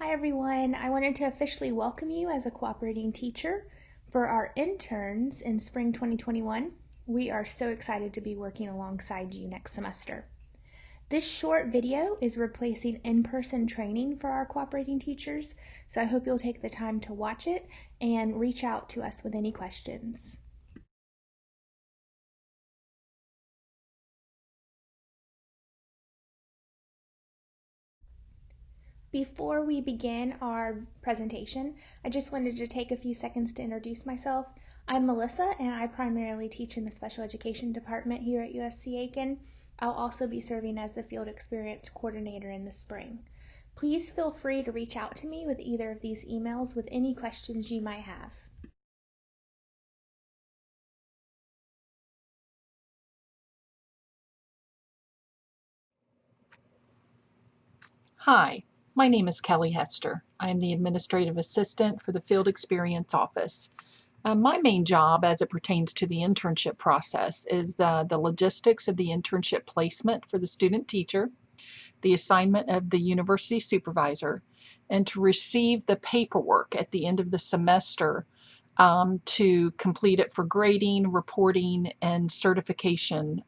Hi everyone, I wanted to officially welcome you as a cooperating teacher for our interns in spring 2021. We are so excited to be working alongside you next semester. This short video is replacing in-person training for our cooperating teachers, so I hope you'll take the time to watch it and reach out to us with any questions. Before we begin our presentation, I just wanted to take a few seconds to introduce myself. I'm Melissa, and I primarily teach in the special education department here at USC Aiken. I'll also be serving as the field experience coordinator in the spring. Please feel free to reach out to me with either of these emails with any questions you might have. Hi, my name is Kelly Hester. I am the Administrative Assistant for the Field Experience Office. My main job as it pertains to the internship process is the logistics of the internship placement for the student teacher, the assignment of the university supervisor, and to receive the paperwork at the end of the semester to complete it for grading, reporting, and certification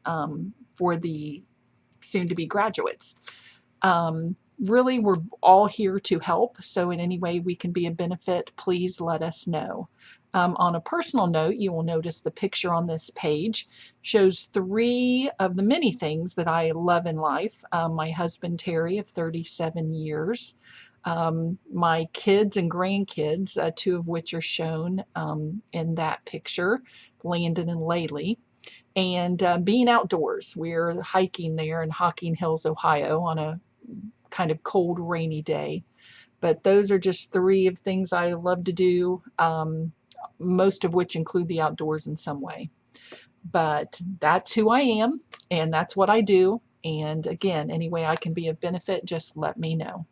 for the soon-to-be graduates. Really, we're all here to help, so in any way we can be a benefit, please let us know. On a personal note, you will notice the picture on this page shows 3 of the many things that I love in life. My husband, Terry, of 37 years, my kids and grandkids, 2 of which are shown in that picture, Landon and Laylee, and being outdoors. We're hiking there in Hocking Hills, Ohio on a kind of cold, rainy day. But those are just 3 of things I love to do, most of which include the outdoors in some way. But that's who I am, and that's what I do. And again, any way I can be of benefit, just let me know.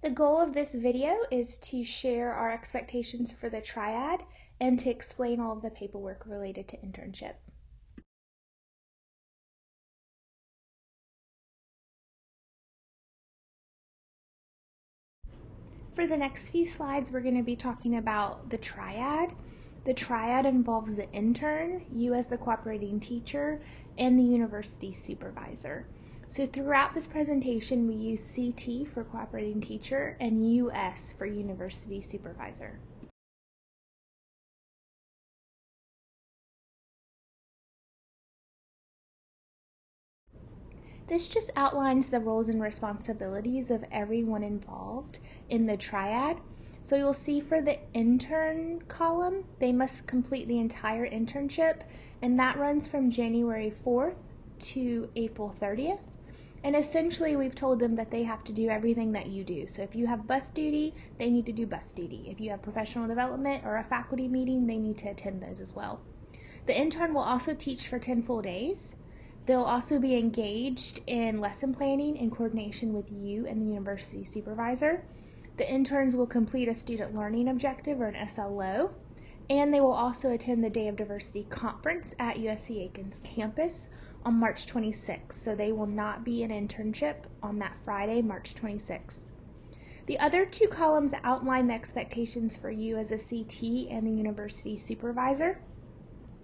The goal of this video is to share our expectations for the triad and to explain all of the paperwork related to internship. For the next few slides, we're going to be talking about the triad. The triad involves the intern, you as the cooperating teacher, and the university supervisor. So throughout this presentation, we use CT for cooperating teacher and US for university supervisor. This just outlines the roles and responsibilities of everyone involved in the triad. So you'll see for the intern column, they must complete the entire internship, and that runs from January 4th to April 30th. And essentially, we've told them that they have to do everything that you do. So if you have bus duty, they need to do bus duty. If you have professional development or a faculty meeting, they need to attend those as well. The intern will also teach for 10 full days. They'll also be engaged in lesson planning in coordination with you and the university supervisor. The interns will complete a student learning objective or an SLO, and they will also attend the Day of Diversity conference at USC Aiken's campus on March 26th, so they will not be in internship on that Friday, March 26th. The other 2 columns outline the expectations for you as a CT and the university supervisor.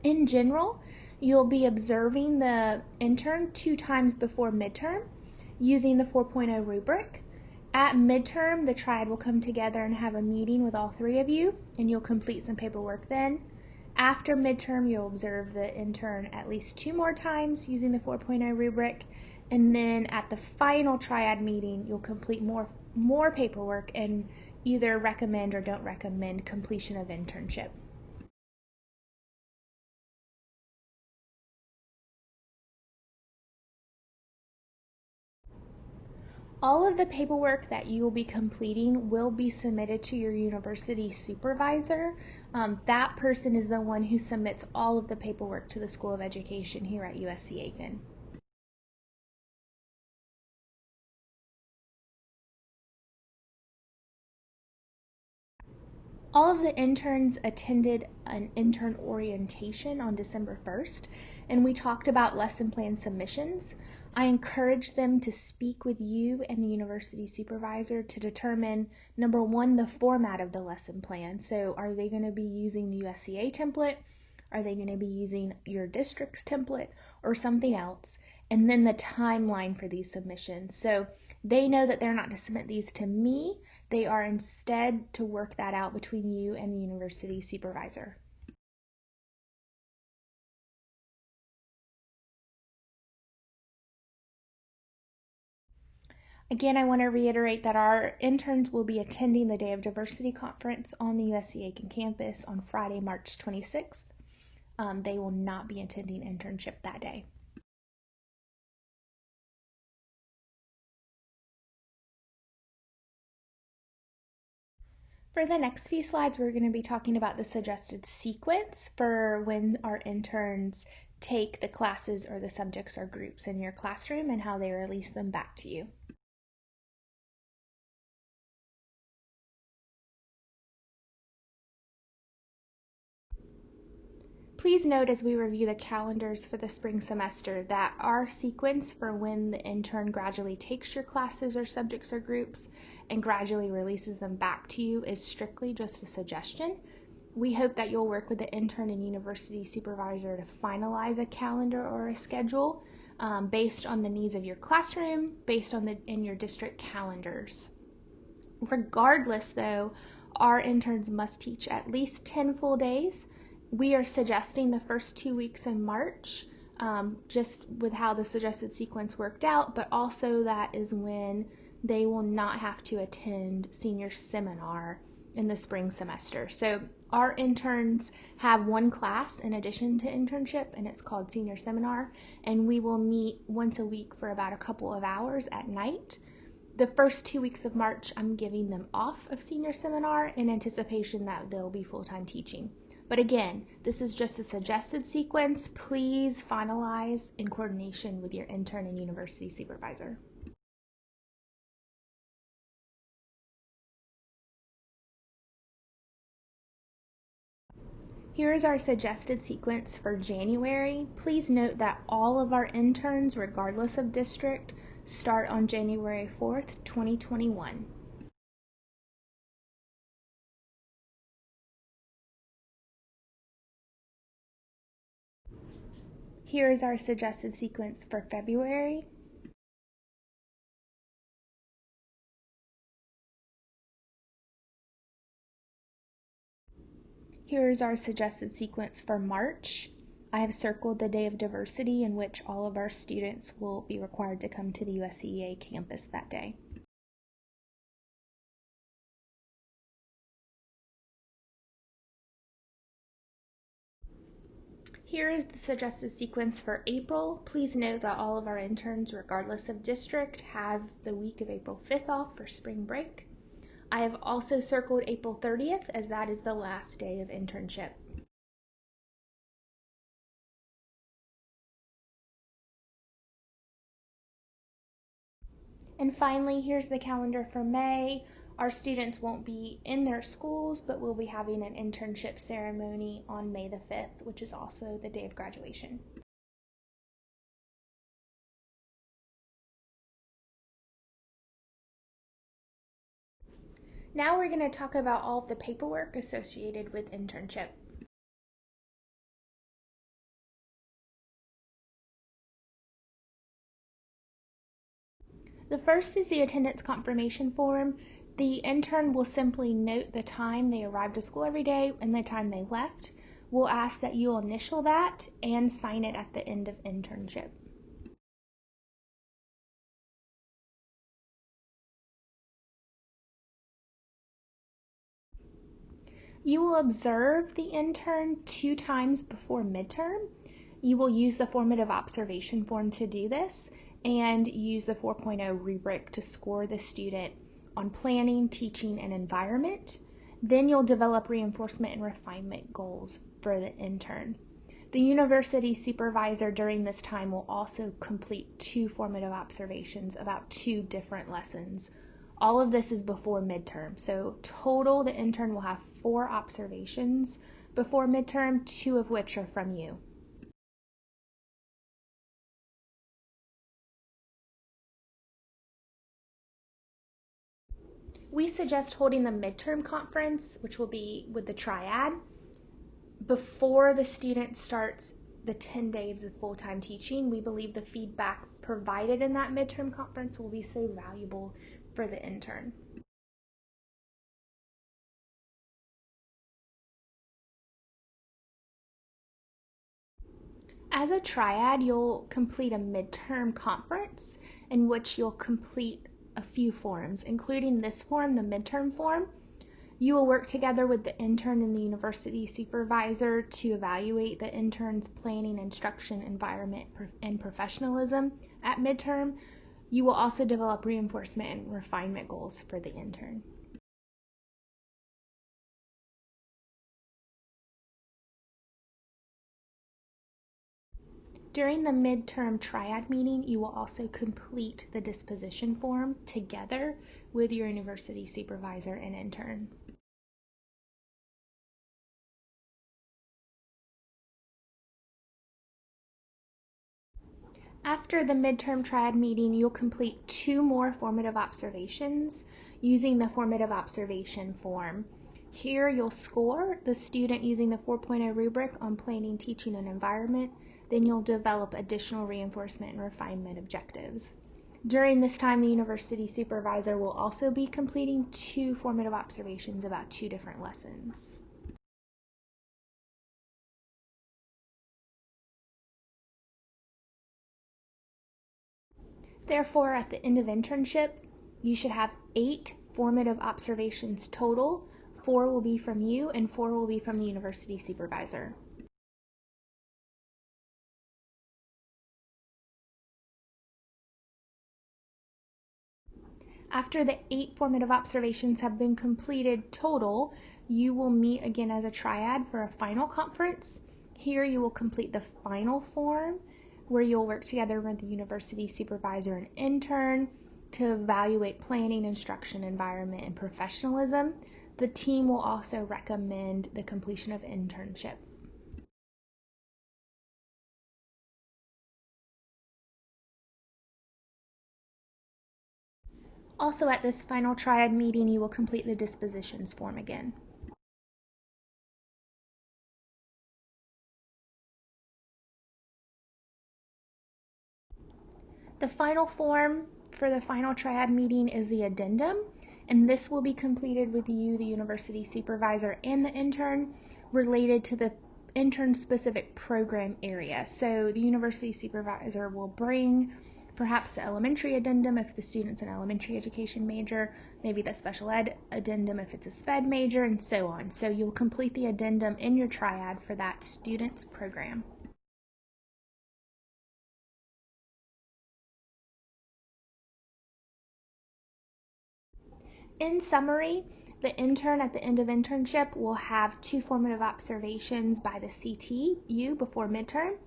In general, you'll be observing the intern 2 times before midterm using the 4.0 rubric. At midterm, the triad will come together and have a meeting with all 3 of you, and you'll complete some paperwork then. After midterm, you'll observe the intern at least 2 more times using the 4.0 rubric, and then at the final triad meeting, you'll complete more paperwork and either recommend or don't recommend completion of internship. All of the paperwork that you will be completing will be submitted to your university supervisor. That person is the one who submits all of the paperwork to the School of Education here at USC Aiken. All of the interns attended an intern orientation on December 1st, and we talked about lesson plan submissions. I encouraged them to speak with you and the university supervisor to determine, number one, the format of the lesson plan. So are they going to be using the USCA template? Are they going to be using your district's template or something else? And then the timeline for these submissions. So they know that they're not to submit these to me. They are instead to work that out between you and the university supervisor. Again, I want to reiterate that our interns will be attending the Day of Diversity Conference on the USC Aiken campus on Friday, March 26th. They will not be attending internship that day. For the next few slides, we're going to be talking about the suggested sequence for when our interns take the classes or the subjects or groups in your classroom and how they release them back to you. Please note as we review the calendars for the spring semester that our sequence for when the intern gradually takes your classes or subjects or groups and gradually releases them back to you is strictly just a suggestion. We hope that you'll work with the intern and university supervisor to finalize a calendar or a schedule based on the needs of your classroom, based on in your district calendars. Regardless, though, our interns must teach at least 10 full days. We are suggesting the first 2 weeks in March, just with how the suggested sequence worked out, but also that is when they will not have to attend senior seminar in the spring semester. So our interns have one class in addition to internship, and it's called senior seminar, and we will meet once a week for about a couple of hours at night. The first 2 weeks of March, I'm giving them off of senior seminar in anticipation that they'll be full-time teaching. But again, this is just a suggested sequence. Please finalize in coordination with your intern and university supervisor. Here is our suggested sequence for January. Please note that all of our interns, regardless of district, start on January 4th, 2021. Here is our suggested sequence for February. Here is our suggested sequence for March. I have circled the Day of Diversity in which all of our students will be required to come to the USCEA campus that day. Here is the suggested sequence for April. Please note that all of our interns, regardless of district, have the week of April 5th off for spring break. I have also circled April 30th as that is the last day of internship. And finally, here's the calendar for May. Our students won't be in their schools, but we'll be having an internship ceremony on May the 5th, which is also the day of graduation. Now we're going to talk about all of the paperwork associated with internship. The first is the attendance confirmation form. The intern will simply note the time they arrived to school every day and the time they left. We'll ask that you'll initial that and sign it at the end of internship. You will observe the intern 2 times before midterm. You will use the formative observation form to do this and use the 4.0 rubric to score the student on planning, teaching, and environment. Then you'll develop reinforcement and refinement goals for the intern. The university supervisor during this time will also complete 2 formative observations about 2 different lessons All of this is before midterm. So total, the intern will have 4 observations before midterm, 2 of which are from you. We suggest holding the midterm conference, which will be with the triad, before the student starts the 10 days of full-time teaching. We believe the feedback provided in that midterm conference will be so valuable for the intern. As a triad, you'll complete a midterm conference in which you'll complete a few forms, including this form, the midterm form. You will work together with the intern and the university supervisor to evaluate the intern's planning, instruction, environment, and professionalism at midterm. You will also develop reinforcement and refinement goals for the intern. During the midterm triad meeting, you will also complete the disposition form together with your university supervisor and intern. After the midterm triad meeting, you'll complete 2 more formative observations using the formative observation form. Here you'll score the student using the 4.0 rubric on planning, teaching, and environment. Then you'll develop additional reinforcement and refinement objectives. During this time, the university supervisor will also be completing 2 formative observations about 2 different lessons. Therefore, at the end of internship, you should have 8 formative observations total. 4 will be from you and 4 will be from the university supervisor. After the 8 formative observations have been completed total, you will meet again as a triad for a final conference. Here you will complete the final form where you'll work together with the university supervisor and intern to evaluate planning, instruction, environment, and professionalism. The team will also recommend the completion of internship. Also at this final triad meeting, you will complete the dispositions form again. The final form for the final triad meeting is the addendum, and this will be completed with you, the university supervisor, and the intern related to the intern-specific program area. So the university supervisor will bring perhaps the elementary addendum if the student's an elementary education major, maybe the special ed addendum if it's a SPED major, and so on. So you'll complete the addendum in your triad for that student's program. In summary, the intern at the end of internship will have 2 formative observations by the CTU before midterm,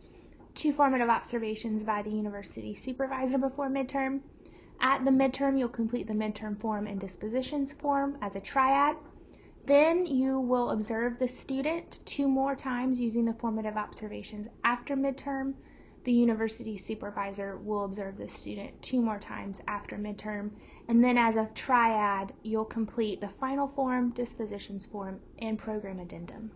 2 formative observations by the university supervisor before midterm. At the midterm, you'll complete the midterm form and dispositions form as a triad. Then you will observe the student 2 more times using the formative observations after midterm. The university supervisor will observe the student 2 more times after midterm. And then as a triad, you'll complete the final form, dispositions form, and program addendum.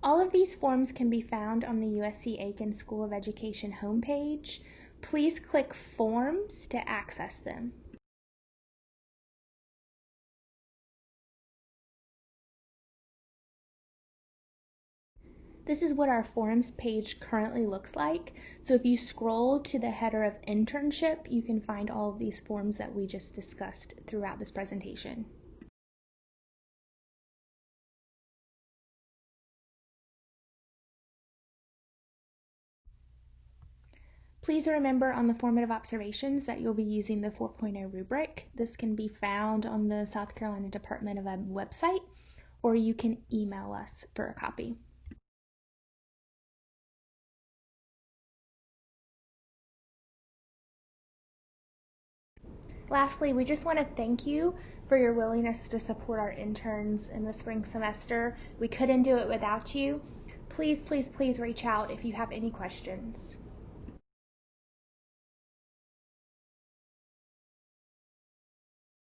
All of these forms can be found on the USC Aiken School of Education homepage. Please click Forms to access them. This is what our forums page currently looks like. So if you scroll to the header of internship, you can find all of these forms that we just discussed throughout this presentation. Please remember on the formative observations that you'll be using the 4.0 rubric. This can be found on the South Carolina Department of Ed website, or you can email us for a copy. Lastly, we just want to thank you for your willingness to support our interns in the spring semester. We couldn't do it without you. Please, please, please reach out if you have any questions.